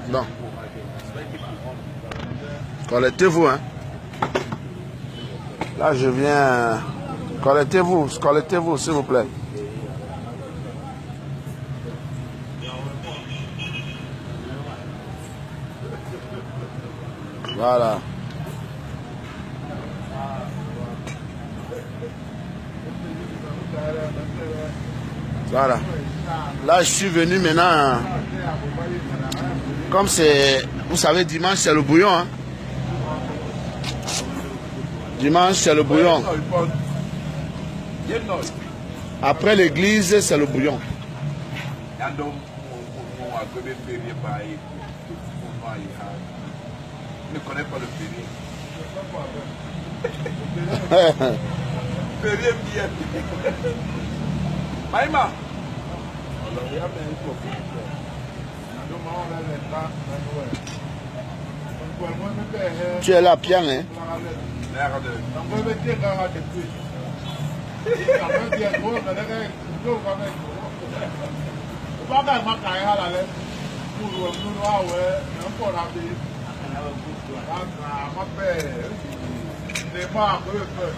Bon. Collectez-vous, hein. Là, je viens... Collectez-vous, s'il vous plaît. Voilà. Voilà. Là, je suis venu maintenant. Comme c'est... Vous savez, dimanche, c'est le bouillon, hein. Dimanche, c'est le bouillon. Après l'église, c'est le bouillon. Ne connais pas le Périen. Périen bien. Maïma. Tu es là, bien, hein?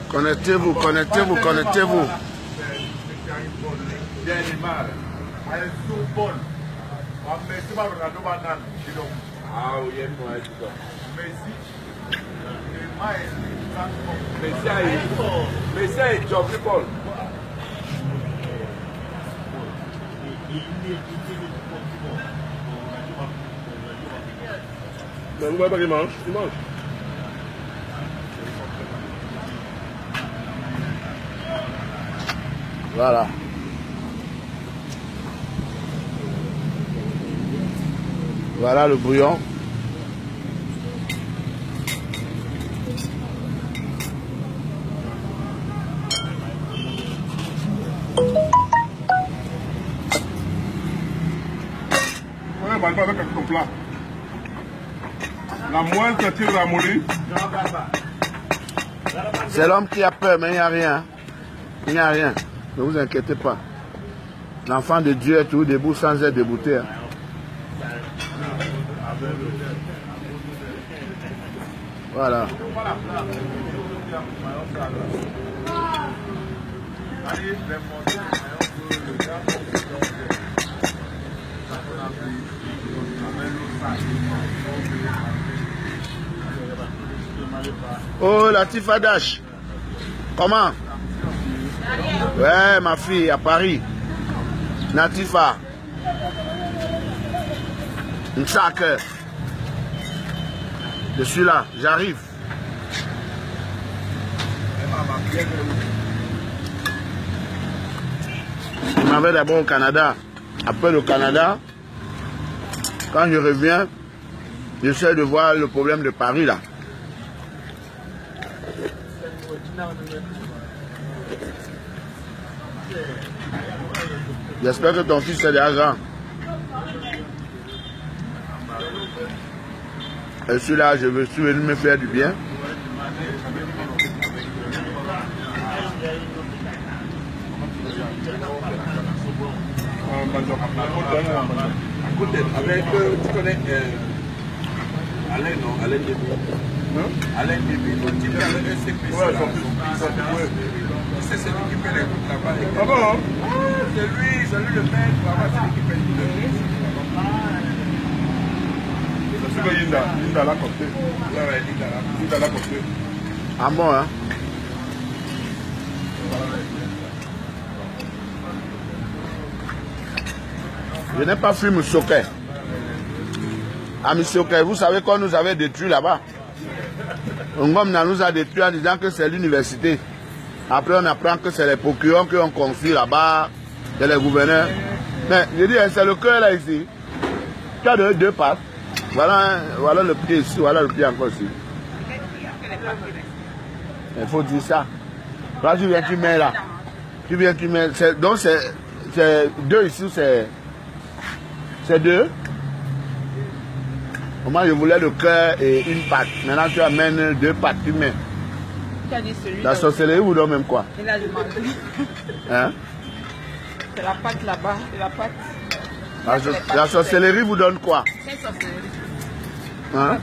Connectez-vous, connectez-vous, connectez-vous. Vous voyez pas qu'il mange, il mange. Voilà. Voilà le bouillon. Ouais, bah, avec ton plat. La moelle que tu vas mourir. C'est l'homme qui a peur, mais il n'y a rien. Il n'y a rien. Ne vous inquiétez pas. L'enfant de Dieu est toujours debout sans être débouté. Hein. Voilà. Oh, la Tifadash. Comment? Ouais, ma fille, à Paris. Natifa. Une sac. Je suis là, j'arrive. Je m'en vais d'abord au Canada. Après le Canada, quand je reviens, j'essaie de voir le problème de Paris là. J'espère que ton fils est déjà grand. Et celui-là, je suis venu me faire du bien. Avec, tu connais Alain, non? Alain Début. Alain Début, tu connais avec un CPC. C'est celui qui fait les routes là-bas. Ah bon? C'est lui le maître là-bas, c'est lui qui fait les routes. C'est que Linda l'a compté. Ouais, Linda l'a compté. Ah bon, hein? Je n'ai pas fui Moussoké. À Moussoké, vous savez qu'on nous avait détruit là-bas. Ngom nous a détruit en disant que c'est l'université. Après, on apprend que c'est les procureurs qui ont construit là-bas, c'est les gouverneurs. Mais je dis, c'est le cœur là ici. Tu as deux pattes. Voilà le pied ici, voilà le pied encore ici. Il faut dire ça. Là, tu viens, tu mets là. Tu viens, tu mets. Donc, c'est deux ici, c'est deux. Moi, je voulais le cœur et une patte. Maintenant, tu amènes deux pattes, tu mets. La sorcellerie vous donne même quoi? Il a demandé. Hein? C'est la pâte là-bas, c'est la pâte. La sorcellerie vous donne quoi? C'est sorcellerie. Hein?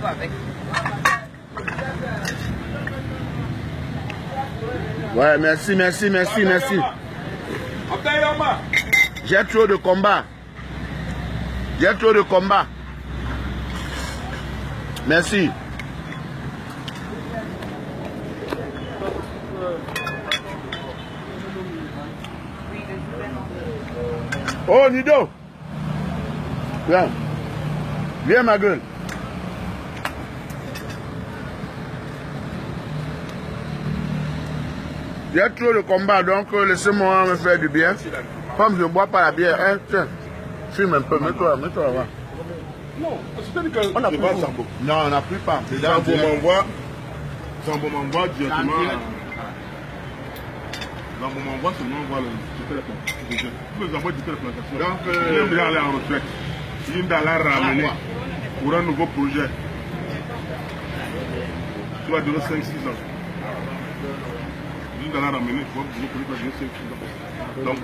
Ouais, merci, merci, merci, merci. J'ai trop de combats. J'ai trop de combats. Merci. Oh, Nido. Viens. Viens, ma gueule. J'ai trop de combats, donc laissez-moi me faire du bien. Comme je ne bois pas la bière, hein, tiens, fume un peu, mets-toi là-bas. Non, c'est-à-dire qu'on n'a pas Sambo. Non, on n'a plus pas. Sambo m'envoie directement. Sambo m'envoie seulement voir le téléphone. Tous les envois du téléphone. Donc, il vient aller en retraite. Il vient aller ramener pour un nouveau projet. Tu vas durer 5-6 ans. Il vient aller ramener pour un nouveau projet qui va durer 5-6 ans. Donc,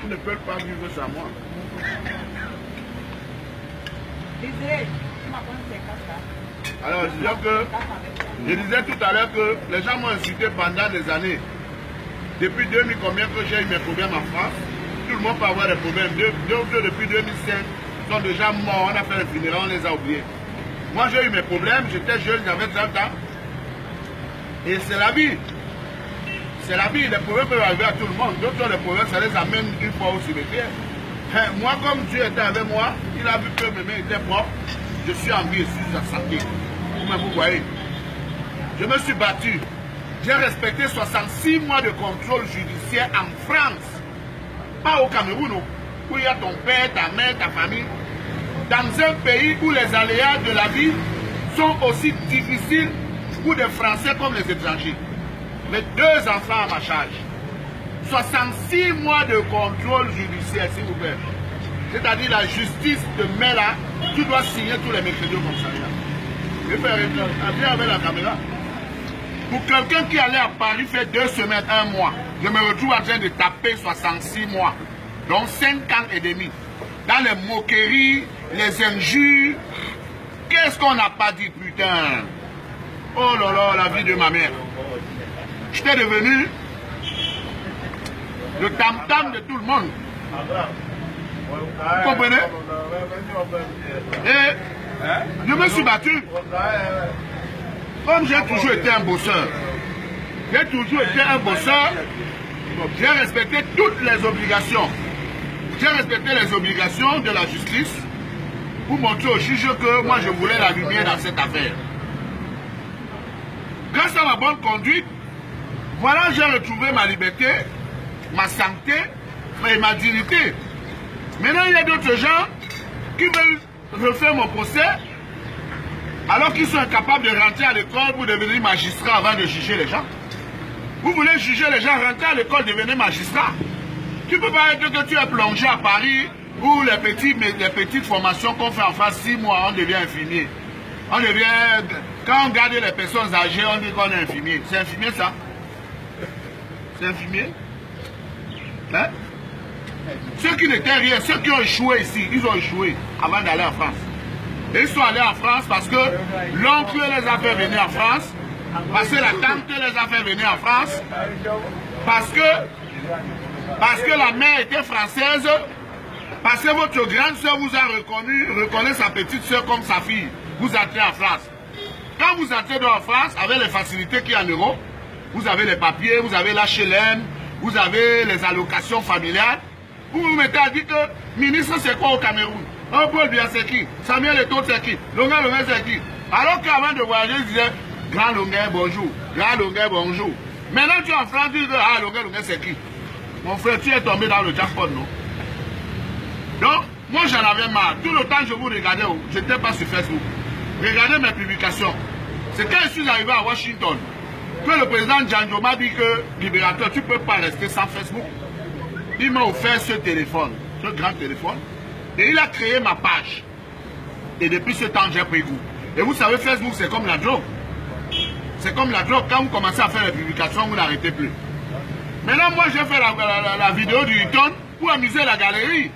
Vous ne pouvez pas vivre sans moi. Alors, je disais tout à l'heure que les gens m'ont insulté pendant des années. Depuis 2000, combien que j'ai eu mes problèmes en France, tout le monde peut avoir des problèmes. D'autres, depuis 2005, sont déjà morts. On a fait le funérail, on les a oubliés. Moi, j'ai eu mes problèmes. J'étais jeune, j'avais 30 ans. Et c'est la vie. C'est la vie. Les problèmes peuvent arriver à tout le monde. D'autres, les problèmes, ça les amène une fois au cimetière. Moi, comme Dieu était avec moi, il a vu que mes mains étaient propres. Je suis en vie et je suis en santé. Vous voyez. Je me suis battu. J'ai respecté 66 mois de contrôle judiciaire en France. Pas au Cameroun, où il y a ton père, ta mère, ta famille. Dans un pays où les aléas de la vie sont aussi difficiles pour des Français comme les étrangers. Mes 2 enfants à ma charge. 66 mois de contrôle judiciaire, s'il vous plaît. C'est-à-dire la justice te met là, tu dois signer tous les mercredis au commissariat. Je vais faire viens avec la caméra. Pour quelqu'un qui allait à Paris faire 2 semaines, 1 mois, je me retrouve en train de taper 66 mois. Donc 5 ans et demi. Dans les moqueries, les injures. Qu'est-ce qu'on n'a pas dit, putain? Oh là là, la vie de ma mère. J'étais devenu le tam-tam de tout le monde. Vous comprenez? Et je me suis battu. Comme j'ai toujours été un bosseur, j'ai respecté toutes les obligations. J'ai respecté les obligations de la justice pour montrer au juge que moi je voulais la lumière dans cette affaire. Grâce à ma bonne conduite, voilà, j'ai retrouvé ma liberté, ma santé et ma dignité. Maintenant, il y a d'autres gens qui veulent refaire mon procès alors qu'ils sont incapables de rentrer à l'école pour devenir magistrat avant de juger les gens. Vous voulez juger les gens, rentrer à l'école, devenir magistrat. Tu ne peux pas être que tu es plongé à Paris où les petites formations qu'on fait en France, 6 mois, on devient infirmier. On devient... Quand on garde les personnes âgées, on dit qu'on est infirmier. C'est infirmier ça? C'est infirmier? Hein? Ceux qui n'étaient rien, ceux qui ont échoué ici, ils ont échoué avant d'aller en France. Et ils sont allés en France parce que l'oncle les a fait venir en France, parce que la tante les a fait venir en France, parce que la mère était française, parce que votre grande soeur vous a reconnu sa petite soeur comme sa fille. Vous entrez en France. Quand vous entrez dans la France, avec les facilités qu'il y a en Europe, vous avez les papiers, vous avez l'HLM, vous avez les allocations familiales. Vous vous mettez à dire que ministre c'est quoi au Cameroun? Oh, Paul Biya c'est qui? Samuel Eto'o c'est qui? Longuet c'est qui? Alors qu'avant de voyager, ils disaient Grand Longuet bonjour, Grand Longuet bonjour. Maintenant tu es en France, tu dis ah Longuet c'est qui? Mon frère, tu es tombé dans le jackpot, non? Donc, moi j'en avais marre. Tout le temps je vous regardais, je n'étais pas sur Facebook. Regardez mes publications. C'est quand je suis arrivé à Washington que le président Django m'a dit que Libérateur, tu ne peux pas rester sans Facebook. Il m'a offert ce téléphone, ce grand téléphone, et il a créé ma page. Et depuis ce temps, j'ai pris goût. Et vous savez, Facebook, c'est comme la drogue. C'est comme la drogue. Quand vous commencez à faire les publications, vous n'arrêtez plus. Maintenant, moi, j'ai fait la vidéo du Hilton pour amuser la galerie.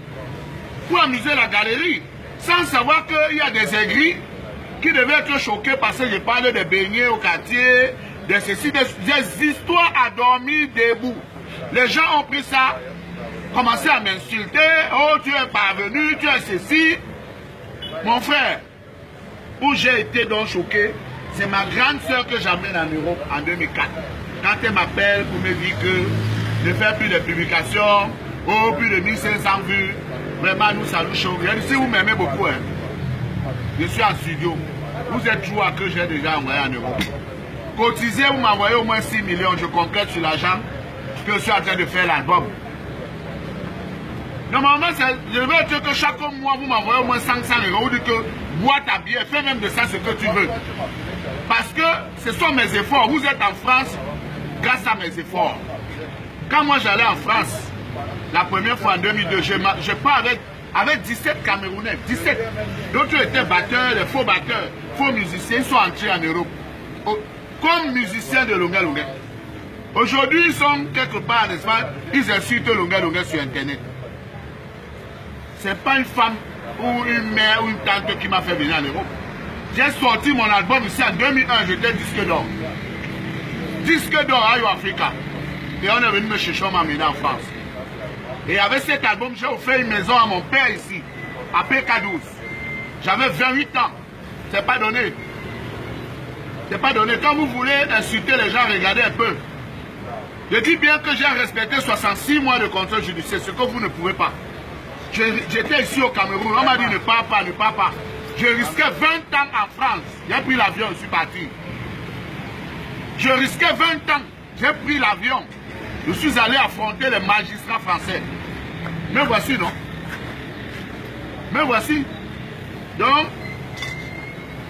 Pour amuser la galerie. Sans savoir qu'il y a des aigris qui devaient être choqués parce que je parle de beignets au quartier, de ceci, des histoires à dormir debout. Les gens ont pris ça, commencé à m'insulter. Oh, tu es parvenu, tu es ceci. Mon frère, où j'ai été donc choqué, c'est ma grande soeur que j'amène en Europe en 2004. Quand elle m'appelle pour me dire que ne faire plus de publications, oh, plus de 1500 vues, vraiment nous ça nous choque. Je dis, si vous m'aimez beaucoup, hein, je suis en studio. Vous êtes joueur que j'ai déjà envoyé en Europe. Cotisez, vous m'envoyez au moins 6 millions, je complète sur l'argent que je suis en train de faire l'album. Normalement, je veux dire que chaque mois, vous m'envoyez au moins 500 €. Vous dites que bois ta bière, fais même de ça ce que tu veux. Parce que ce sont mes efforts. Vous êtes en France grâce à mes efforts. Quand moi j'allais en France, la première fois en 2002, je pars avec 17 Camerounais. 17. D'autres étaient batteurs, les faux batteurs, faux musiciens. Ils sont entrés en Europe. Comme musiciens de Longa Longa. Aujourd'hui, ils sont quelque part en Espagne. Ils insultent Longa Longa sur Internet. Ce n'est pas une femme ou une mère ou une tante qui m'a fait venir en Europe. J'ai sorti mon album ici en 2001, j'étais disque d'or. Disque d'or à Africa. Et on est venu me chercher, on m'a amené en France. Et avec cet album, j'ai offert une maison à mon père ici, à PK12. J'avais 28 ans. C'est pas donné. C'est pas donné. Quand vous voulez insulter les gens, regardez un peu. Je dis bien que j'ai respecté 66 mois de contrôle judiciaire, ce que vous ne pouvez pas. J'étais ici au Cameroun, on m'a dit ne pars pas, ne pars pas. Je risquais 20 ans en France. J'ai pris l'avion, je suis parti. Je risquais 20 ans. J'ai pris l'avion. Je suis allé affronter les magistrats français. Me voici, non? Me voici. Donc,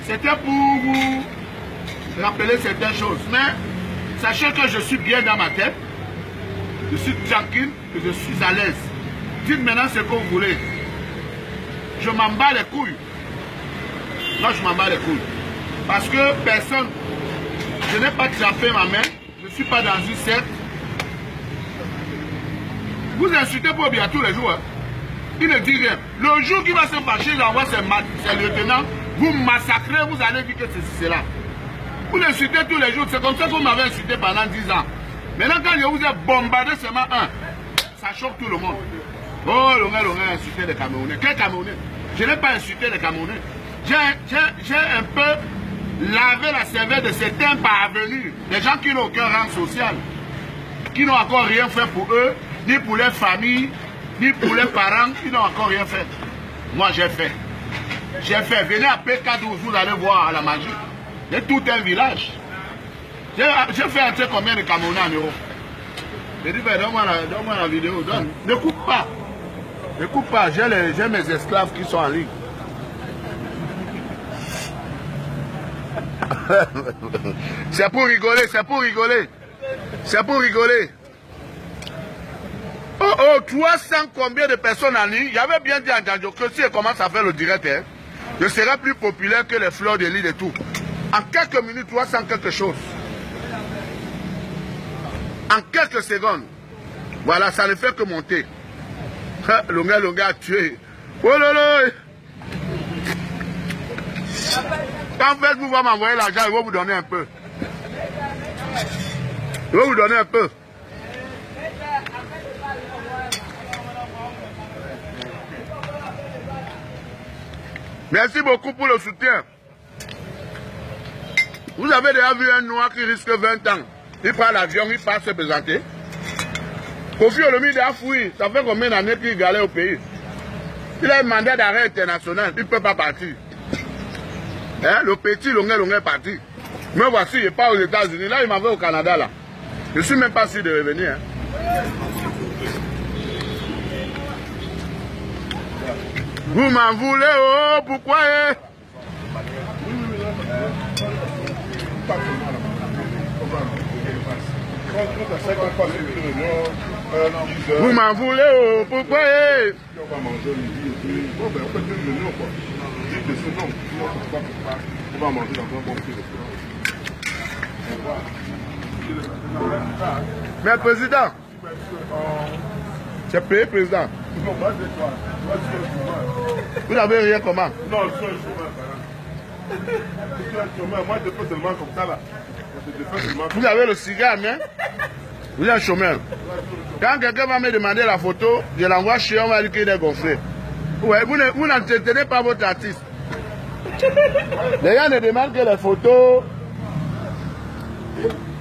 c'était pour vous rappeler certaines choses. Mais, sachez que je suis bien dans ma tête. Je suis tranquille et je suis à l'aise. Dites maintenant ce que vous voulez. Je m'en bats les couilles. Moi, je m'en bats les couilles. Parce que personne, je n'ai pas trempé ma main. Je ne suis pas dans une secte. Vous insultez Bobia tous les jours. Hein. Il ne dit rien. Le jour qu'il va se fâcher, il envoie ses lieutenants. Vous massacrez, vous allez dire que c'est cela. Vous insultez tous les jours. C'est comme ça que vous m'avez insulté pendant 10 ans. Maintenant, quand je vous ai bombardé seulement un, ça choque tout le monde. Oh, Longa a insulté les Camerounais. Quel Camerounais? Je n'ai pas insulté les Camerounais. J'ai un peu lavé la cervelle de certains parvenus. Des gens qui n'ont aucun rang social. Qui n'ont encore rien fait pour eux, ni pour leurs familles, ni pour leurs parents, qui n'ont encore rien fait. Moi, j'ai fait. J'ai fait. Venez à PK12, vous allez voir à la magie. C'est tout un village. J'ai fait entrer combien de Camerounais en Europe? Je dis, ben, donne-moi la vidéo, donne. Ne coupe pas. Ne coupe pas, j'ai mes esclaves qui sont en ligne. C'est pour rigoler, c'est pour rigoler. C'est pour rigoler. Oh, 300 combien de personnes en ligne? J'avais bien dit à Django que si elle commence à faire le direct, hein, je serai plus populaire que les fleurs de l'île et tout. En quelques minutes, 300 quelque chose. En quelques secondes. Voilà, ça ne fait que monter. Longa a tué. Oh là là. Quand Facebook va m'envoyer l'argent, il va vous donner un peu. Il va vous donner un peu. Merci beaucoup pour le soutien. Vous avez déjà vu un noir qui risque 20 ans. Il prend l'avion, il part se présenter. Kofi Olomide a fouillé. Ça fait combien d'années qu'il galère au pays? Il a un mandat d'arrêt international. Il ne peut pas partir. Hein? Le petit Longa est parti. Mais voici, il n'est pas aux États-Unis. Là, il m'en va au Canada. Là. Je ne suis même pas sûr de revenir. Hein. Vous m'en voulez, oh, pourquoi hein? Vous m'en voulez, oh, pourquoi hein? Mais président, C'est payé, président. Non, moi, je dois. Moi, je suis au chômage. Vous n'avez rien comment? Non, je suis au chômage. Je suis au chômage. Moi, je fais seulement comme ça, là. Je fais seulement comme Vous avez le cigare, hein? Vous êtes chômeur. Quand quelqu'un va me demander la photo, je l'envoie chez eux, on va dire qu'il est gonflé. Ouais, vous n'entretenez pas votre artiste. Les gens ne demandent que les photos.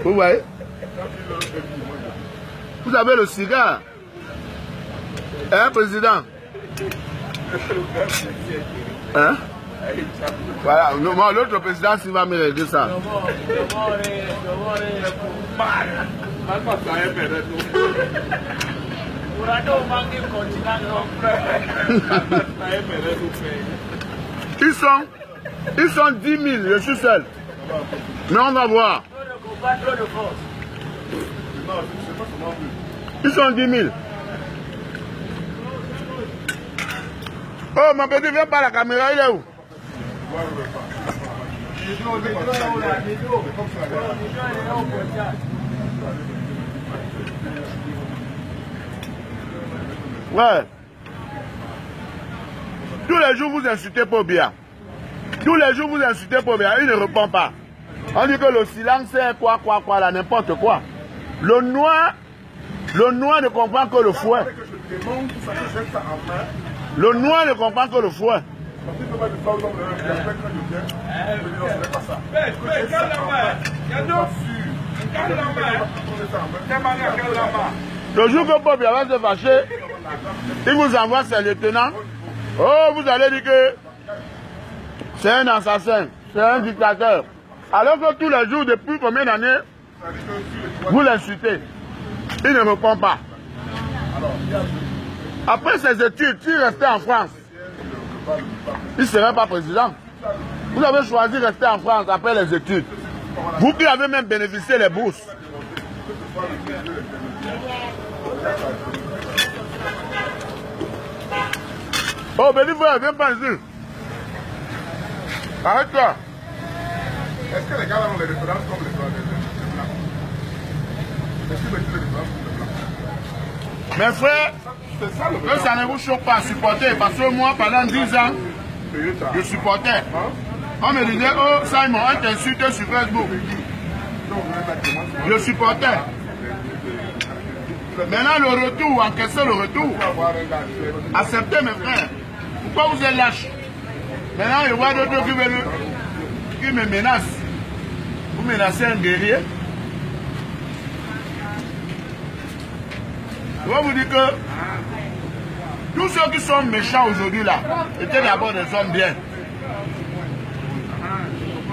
Vous voyez? Vous avez le cigare. Hein, président? Hein? Voilà, moi, l'autre président, s'il va me régler ça. Ils sont 10 000, je suis seul. Mais on va voir. Ils sont 10 000. Oh, mon petit, viens pas la caméra, il est où? Ouais. Tous les jours, vous insultez Pobia. Tous les jours, vous insultez Pobia. Il ne répond pas. On dit que le silence, c'est quoi, là, n'importe quoi. Le noir ne comprend que le fouet. Le noir ne comprend que le fouet. Le jour que Pobia va se fâcher, il vous envoie ses lieutenants. Oh, vous allez dire que c'est un assassin, c'est un dictateur. Alors que tous les jours, depuis combien d'années, vous l'insultez. Il ne répond pas. Après ses études, s'il restait en France, il ne serait pas président. Vous avez choisi de rester en France après les études. Vous qui avez même bénéficié des bourses. Oh, Béni frère, viens pas ici. Arrête-toi. Est-ce que les gars là ont les références comme les blancs? Est-ce qu'ils mettent les références comme les blancs? Mes frères, que ça ne vous choque pas à supporter, parce que moi, pendant 10 ans, je supportais. On me disait, oh Simon, on t'insulte sur Facebook. Je supportais. Maintenant, le retour, encaisser le retour. Acceptez, mes frères. Pourquoi vous êtes lâches? Maintenant, je vois d'autres qui me menacent. Vous menacez un guerrier. Je vais vous dire que tous ceux qui sont méchants aujourd'hui là étaient d'abord des hommes bien.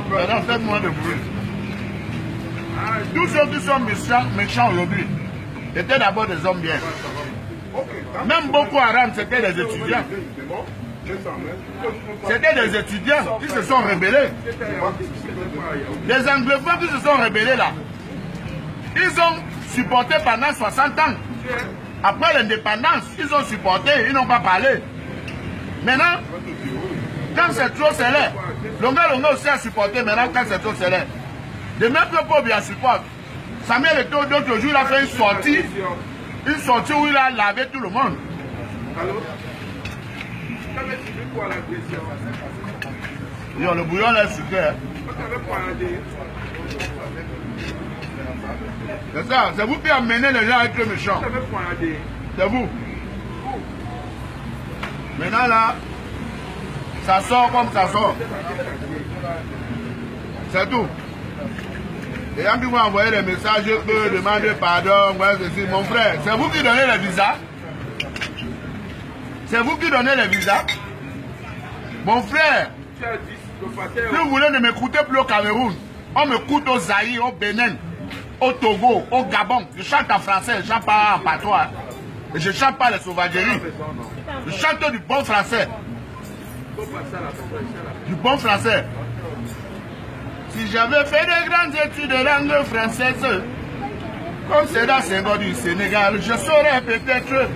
Maintenant, faites-moi de bruit. Tous ceux qui sont méchants aujourd'hui étaient d'abord des hommes bien. Même Boko Haram, c'était des étudiants. C'était des étudiants qui se sont rebellés. Les anglophones qui se sont rebellés là, ils ont supporté pendant 60 ans. Après l'indépendance, ils ont supporté, ils n'ont pas parlé. Maintenant, quand c'est trop célèbre, Longa aussi a supporté maintenant quand c'est trop célèbre. De même que Pobia supporte. Samuel Eto'o d'autres jours, il a fait une sortie où il a lavé tout le monde. Yo, le bouillon là est super. C'est ça, c'est vous qui amenez les gens à être méchants. C'est vous. Maintenant là, ça sort comme ça sort. C'est tout. Les gens qui vont envoyer des messages, eux, demander pardon, mon frère, c'est vous qui donnez les visas. C'est vous qui donnez les visas. Mon frère, si vous voulez ne m'écouter plus au Cameroun, on m'écoute au Zaïre, au Bénin, au Togo, au Gabon. Je chante en français, je ne chante pas en patois. Et je ne chante pas les sauvageries. Je chante du bon français. Du bon français. Si j'avais fait de grandes études de langue française, comme Sédar Senghor du Sénégal, je saurais peut-être.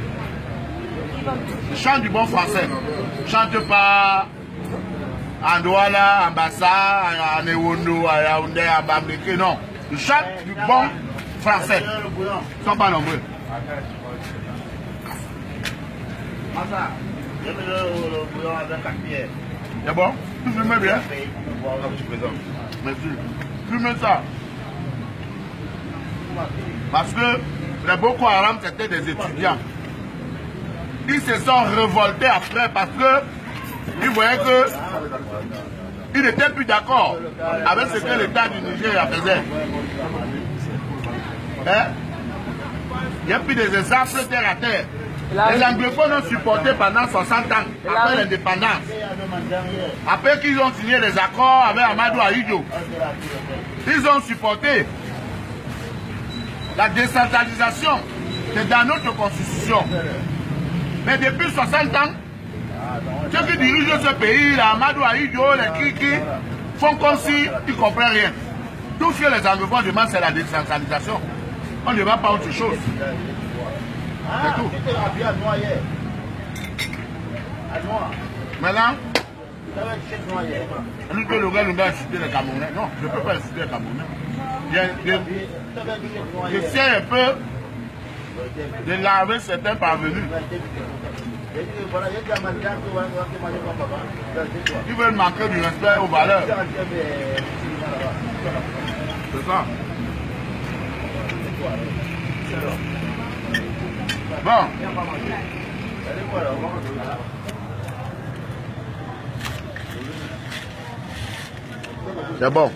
Je chante du bon français. Je ne chante pas en Douala, en Bassa, en Ewondo, en Yaoundé, en Bambileke, non. Je chante du bon Français. Ils ne sont pas nombreux. C'est bon? Tu fumes bien? Merci. Fume ça. Parce que les Boko Haram, c'était des étudiants. Ils se sont révoltés après parce que ils voyaient que ils n'étaient plus d'accord avec ce que l'État du Niger faisait. Hein? Il y a plus des exemples terre à terre. Les anglophones ont supporté pendant 60 ans, après l'indépendance. Après qu'ils ont signé les accords avec Amadou Ahidjo, ils ont supporté la décentralisation. C'est dans notre constitution. Mais depuis 60 ans, ceux qui dirigent ce pays, Amadou Ahidjo, les Kiki, font comme si ils ne comprennent rien. Tout ce que les anglophones demandent, c'est la décentralisation. On ne va pas autre chose. C'est tout. Maintenant, nous que le gars nous a insulté les Camerounais. Non, je ne peux pas insulter les Camerounais. J'essaie un peu de laver certains parvenus. Ils veulent manquer du respect aux valeurs. C'est ça. Bon. C'est bon.